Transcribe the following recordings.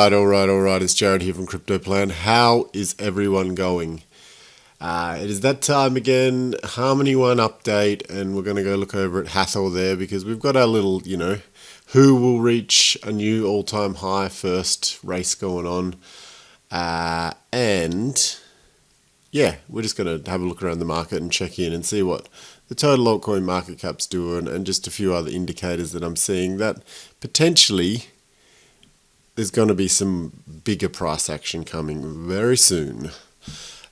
All right. It's Jared here from Crypto Plan. How is everyone going? It is that time again, Harmony One update, and we're going to go look over at Hathor there because we've got our little, who will reach a new all-time high first race going on. And yeah, we're just going to have a look around the market and check in and see what the total altcoin market cap's doing and just a few other indicators that I'm seeing that potentially there's going to be some bigger price action coming very soon.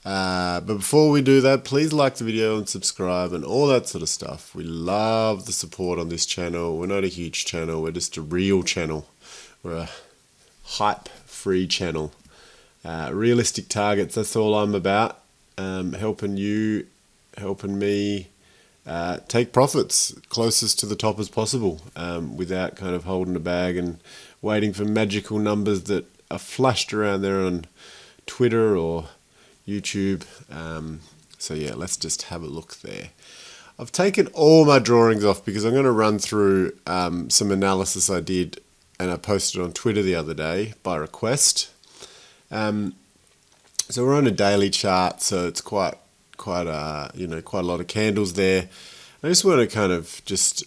But before we do that, please like the video and subscribe and all that sort of stuff. We love the support on this channel. We're not a huge channel. We're just a real channel. We're a hype-free channel. Realistic targets, that's all I'm about. Helping you, helping me take profits closest to the top as possible without kind of holding a bag and waiting for magical numbers that are flashed around there on Twitter or YouTube. So yeah, let's just have a look there. I've taken all my drawings off because I'm going to run through some analysis I did and I posted on Twitter the other day by request. So we're on a daily chart, so it's quite a lot of candles there. I just want to kind of just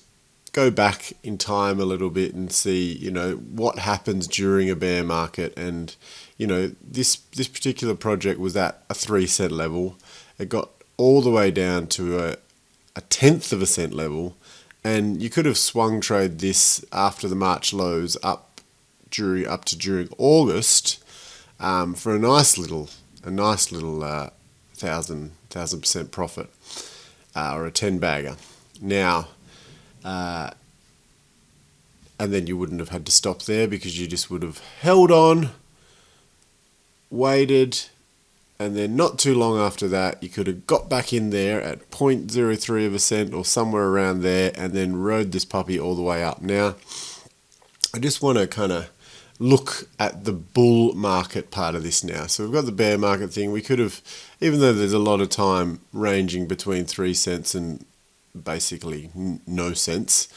go back in time a little bit and see, what happens during a bear market. And, this particular project was at a 3-cent level. It got all the way down to a 1/10 of a cent level. And you could have swung trade this after the March lows up to during August for a nice little 1,000% profit or a 10 bagger. Now, and then you wouldn't have had to stop there because you just would have held on, waited, and then not too long after that you could have got back in there at 0.03 of a cent or somewhere around there and then rode this puppy all the way up. Now, I just want to kind of look at the bull market part of this now. So we've got the bear market thing. We could have, even though there's a lot of time ranging between 3 cents and basically no cents,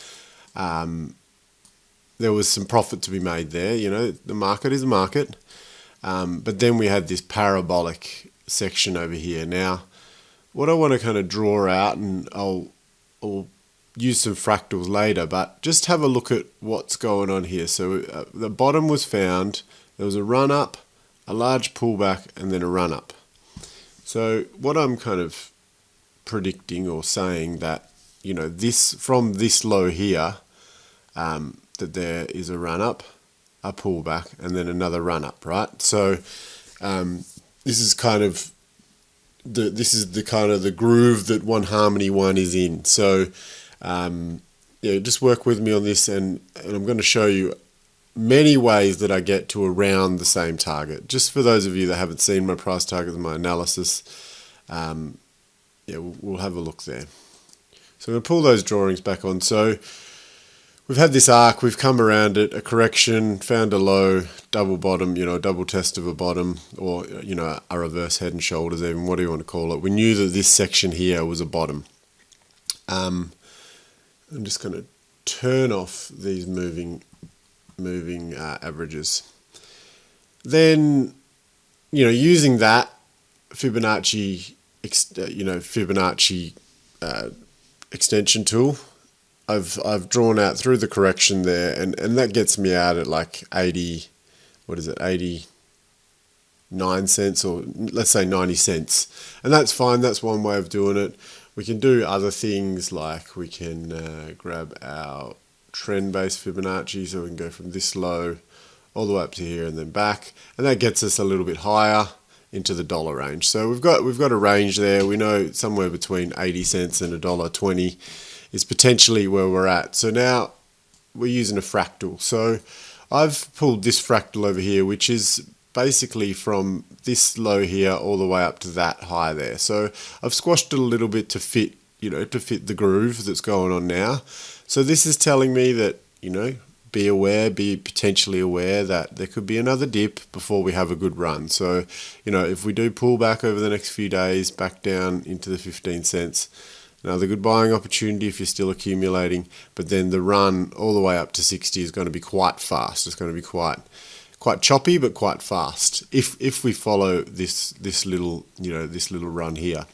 there was some profit to be made there. The market is a market. But then we had this parabolic section over here. Now, what I want to kind of draw out, and I'll use some fractals later, but just have a look at what's going on here. So the bottom was found, there was a run up, a large pullback, and then a run up. So what I'm kind of predicting or saying that, this from this low here, that there is a run up, a pullback, and then another run up, right? So this is kind of the groove that Harmony One is in. So just work with me on this, and I'm going to show you many ways that I get to around the same target. Just for those of you that haven't seen my price targets and my analysis, we'll have a look there. So I'm going to pull those drawings back on. So we've had this arc, we've come around it, a correction, found a low, double bottom, a double test of a bottom, or, a reverse head and shoulders even, what do you want to call it. We knew that this section here was a bottom. I'm just going to turn off these moving averages. Then, using that Fibonacci extension tool, I've drawn out through the correction there, and that gets me out at like 89 cents, or let's say 90 cents. And that's fine, that's one way of doing it. We can do other things, like we can grab our trend-based Fibonacci, so we can go from this low all the way up to here and then back, and that gets us a little bit higher into the dollar range. So we've got a range there. We know somewhere between 80 cents and $1.20 is potentially where we're at. So now we're using a fractal. So I've pulled this fractal over here, which is basically from this low here all the way up to that high there. So I've squashed it a little bit to fit, to fit the groove that's going on now. So this is telling me that, be potentially aware that there could be another dip before we have a good run. So, if we do pull back over the next few days, back down into the 15 cents, another good buying opportunity if you're still accumulating, but then the run all the way up to 60 is going to be quite fast. It's going to be quite quite choppy, but quite fast if we follow this little run here.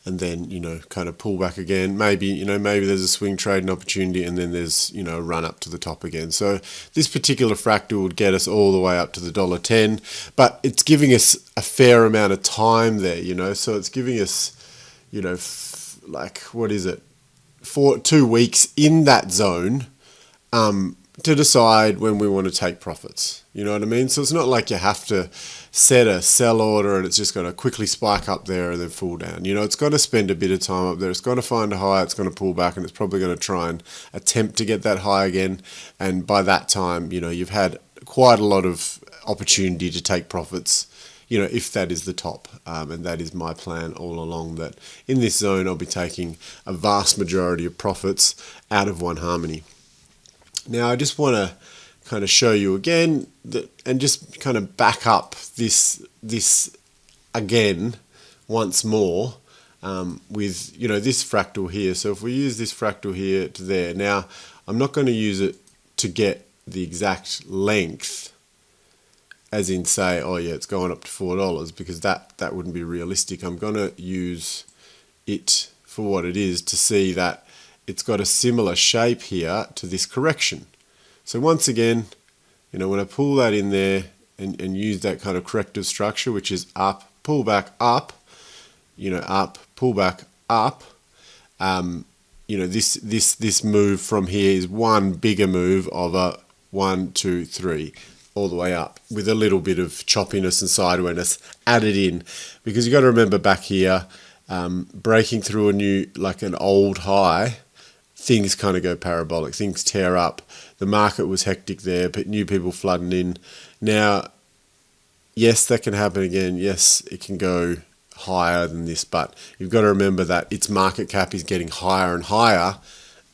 And then, kind of pull back again. Maybe there's a swing trading opportunity, and then there's, a run up to the top again. So this particular fractal would get us all the way up to the $1.10, but it's giving us a fair amount of time there, so it's giving us, what is it? 2 weeks in that zone, to decide when we want to take profits. You know what I mean? So it's not like you have to set a sell order and it's just going to quickly spike up there and then fall down. It's going to spend a bit of time up there. It's going to find a high, it's going to pull back, and it's probably going to try and attempt to get that high again. And by that time, you've had quite a lot of opportunity to take profits, if that is the top. And that is my plan all along, that in this zone I'll be taking a vast majority of profits out of One Harmony. Now, I just want to kind of show you again that, and just kind of back up this again once more with this fractal here. So if we use this fractal here to there, now I'm not going to use it to get the exact length, as in say, oh yeah, it's going up to $4, because that wouldn't be realistic. I'm going to use it for what it is, to see that it's got a similar shape here to this correction. So once again, when I pull that in there and use that kind of corrective structure, which is up, pull back, up, up, pull back, up, this move from here is one bigger move of a 1, 2, 3, all the way up, with a little bit of choppiness and sidewayness added in, because you got to remember back here, breaking through an old high, things kind of go parabolic, things tear up. The market was hectic there, but new people flooding in. Now, yes, that can happen again. Yes, it can go higher than this, but you've got to remember that its market cap is getting higher and higher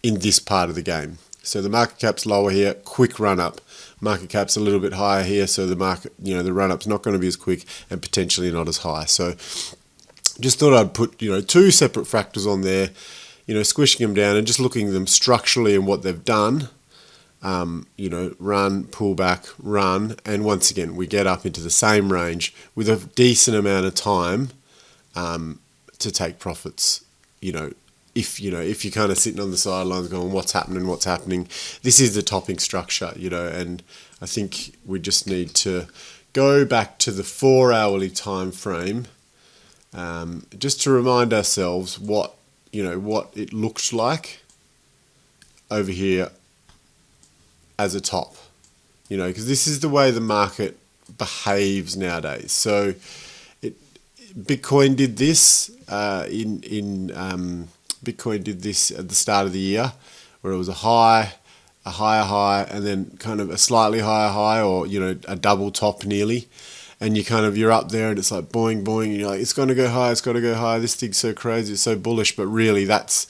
in this part of the game. So the market cap's lower here, quick run up. Market cap's a little bit higher here, so the market, the run up's not going to be as quick and potentially not as high. So just thought I'd put, two separate fractals on there, squishing them down and just looking at them structurally and what they've done. Run, pull back, run, and once again we get up into the same range with a decent amount of time to take profits. If you're kind of sitting on the sidelines going, what's happening, this is the topping structure, and I think we just need to go back to the 4-hourly time frame, just to remind ourselves what it looks like over here as a top, because this is the way the market behaves nowadays. So Bitcoin did this Bitcoin did this at the start of the year, where it was a higher high, and then kind of a slightly higher high, or a double top nearly, and you're up there and it's like boing boing, and you're like, it's going to go high, this thing's so crazy, it's so bullish. But really that's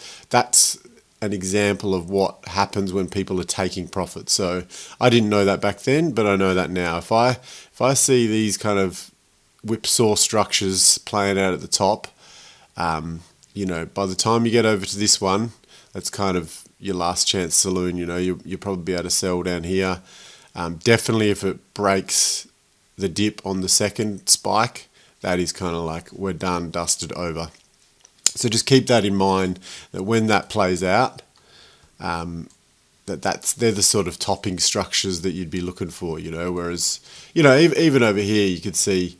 an example of what happens when people are taking profits. So I didn't know that back then, but I know that now. If I see these kind of whipsaw structures playing out at the top, by the time you get over to this one, that's kind of your last chance saloon. You'll probably be able to sell down here. Definitely if it breaks the dip on the second spike, that is kind of like we're done, dusted, over. So just keep that in mind, that when that plays out, they're the sort of topping structures that you'd be looking for, whereas, even over here you could see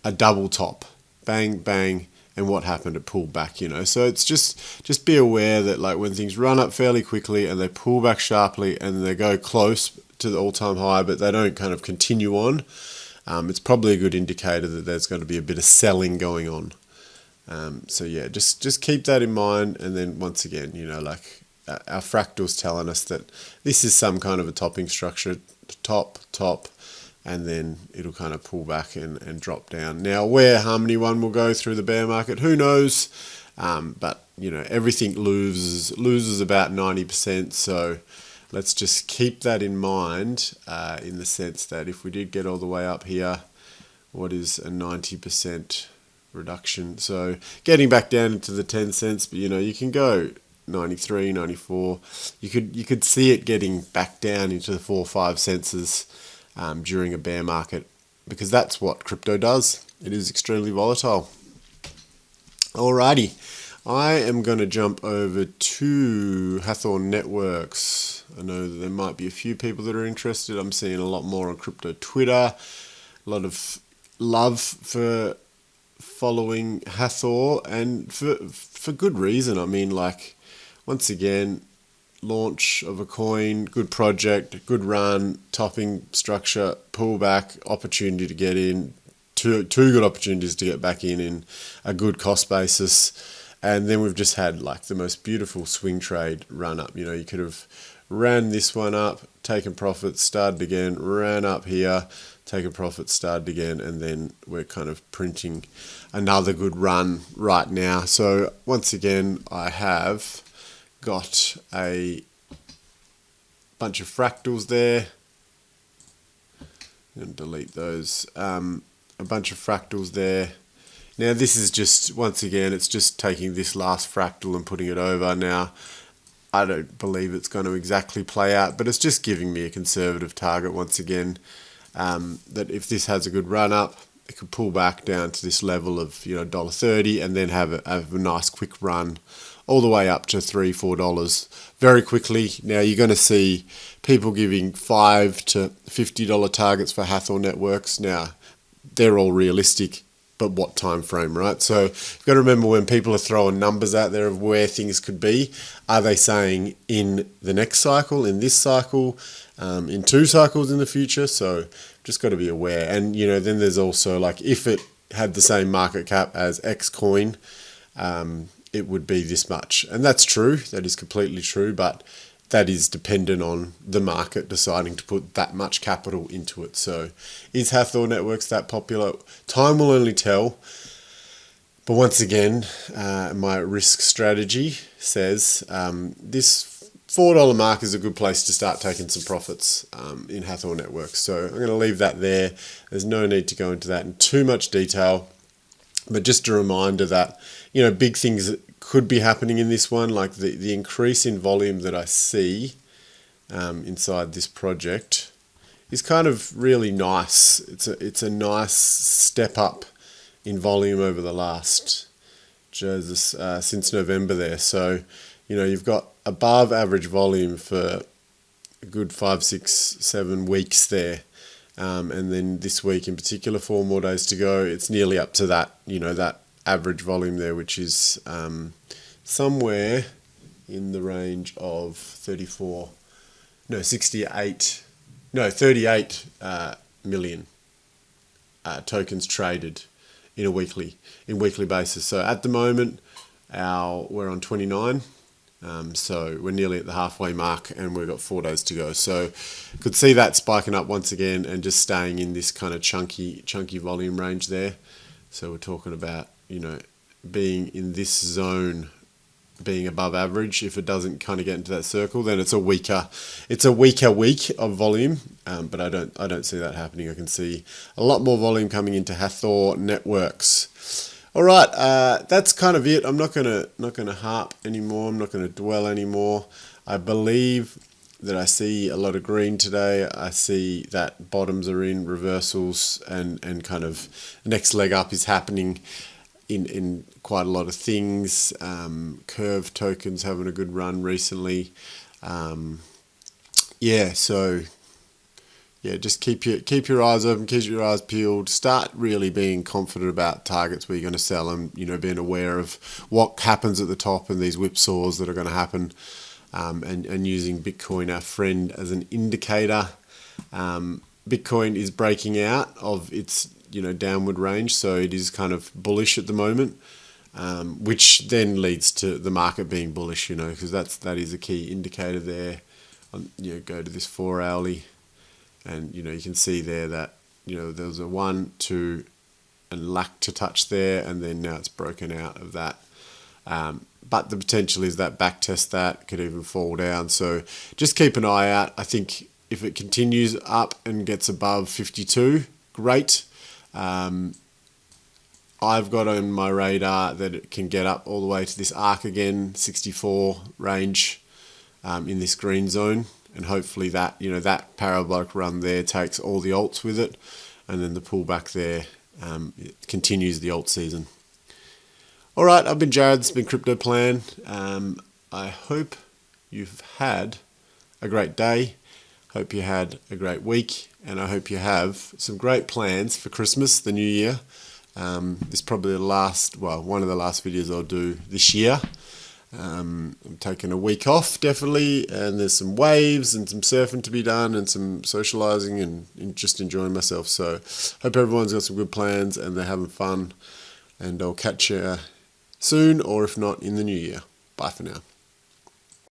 a double top, bang, bang, and what happened, it pulled back, So it's just be aware that when things run up fairly quickly and they pull back sharply and they go close to the all-time high, but they don't kind of continue on, it's probably a good indicator that there's going to be a bit of selling going on. So yeah, just keep that in mind. And then once again, our fractal's telling us that this is some kind of a topping structure, top, and then it'll kind of pull back and drop down. Now, where Harmony One will go through the bear market, who knows? But everything loses about 90%. So let's just keep that in mind, in the sense that if we did get all the way up here, what is a 90% reduction? So getting back down into the 10 cents, but you can go 93, 94. You could see it getting back down into the 4 or 5 cents during a bear market, because that's what crypto does. It is extremely volatile. Alrighty, I am going to jump over to HATHOR Networks. I know that there might be a few people that are interested. I'm seeing a lot more on crypto Twitter, a lot of love for following HATHOR, and for good reason. I mean, like, once again, launch of a coin, good project, good run, topping structure, pullback, opportunity to get in, two good opportunities to get back in a good cost basis. And then we've just had like the most beautiful swing trade run up. You know, you could have ran this one up, taken profits, started again, ran up here, taken profits, started again, and then we're kind of printing another good run right now. So once again, I have got a bunch of fractals there. I'm going to delete those. A bunch of fractals there. Now this is just, once again, it's just taking this last fractal and putting it over. Now, I don't believe it's going to exactly play out, but it's just giving me a conservative target once again, that if this has a good run up, it could pull back down to this level of, you know, $1.30 and then have a nice quick run all the way up to $3-4 very quickly. Now you're going to see people giving $5 to $50 targets for HATHOR Networks. Now they're all realistic, but what time frame, right? So you've got to remember, when people are throwing numbers out there of where things could be, are they saying in the next cycle, in this cycle, in 2 cycles in the future? So just got to be aware. And, you know, then there's also like, if it had the same market cap as X coin, it would be this much. And that's true. That is completely true. But that is dependent on the market deciding to put that much capital into it. So is HATHOR Networks that popular? Time will only tell. But once again, my risk strategy says this $4 mark is a good place to start taking some profits in HATHOR Networks. So I'm going to leave that there. There's no need to go into that in too much detail. But just a reminder that, you know, big things could be happening in this one, like the increase in volume that I see inside this project is kind of really nice. It's a nice step up in volume over the last, since November there. So, you know, you've got above average volume for a good 5, 6, 7 weeks there. And then this week in particular, 4 more days to go, it's nearly up to that, you know, that average volume there, which is somewhere in the range of 38 million tokens traded in weekly basis. So at the moment, we're on 29. So we're nearly at the halfway mark, and we've got 4 days to go. So could see that spiking up once again and just staying in this kind of chunky volume range there. So we're talking about, you know, being in this zone, being above average. If it doesn't kind of get into that circle, then it's a weaker week of volume. But I don't see that happening. I can see a lot more volume coming into HATHOR Networks. All right, that's kind of it. I'm not gonna harp anymore. I'm not gonna dwell anymore. I believe that I see a lot of green today. I see that bottoms are in, reversals, and kind of next leg up is happening in quite a lot of things. Curve tokens having a good run recently. Just keep your eyes open, keep your eyes peeled. Start really being confident about targets where you're going to sell, and, you know, being aware of what happens at the top and these whipsaws that are going to happen, and using Bitcoin, our friend, as an indicator. Bitcoin is breaking out of its, you know, downward range, so it is kind of bullish at the moment, which then leads to the market being bullish, you know, because that is a key indicator there. You know, go to this 4-hourly. And, you know, you can see there that, you know, there was a 1, 2, and lack to touch there, and then now it's broken out of that. But the potential is that backtest that could even fall down. So just keep an eye out. I think if it continues up and gets above 52, great. I've got on my radar that it can get up all the way to this arc again, 64 range, in this green zone. and hopefully that, that parabolic run there takes all the alts with it, and then the pullback there it continues the alt season. All right, I've been Jared. This has been Crypto Plan. I hope you've had a great day. Hope you had a great week, and I hope you have some great plans for Christmas, the new year. This is probably one of the last videos I'll do this year. I'm taking a week off, definitely, and there's some waves and some surfing to be done and some socializing and just enjoying myself. So hope everyone's got some good plans and they're having fun, and I'll catch you soon, or if not, in the new year. Bye for now.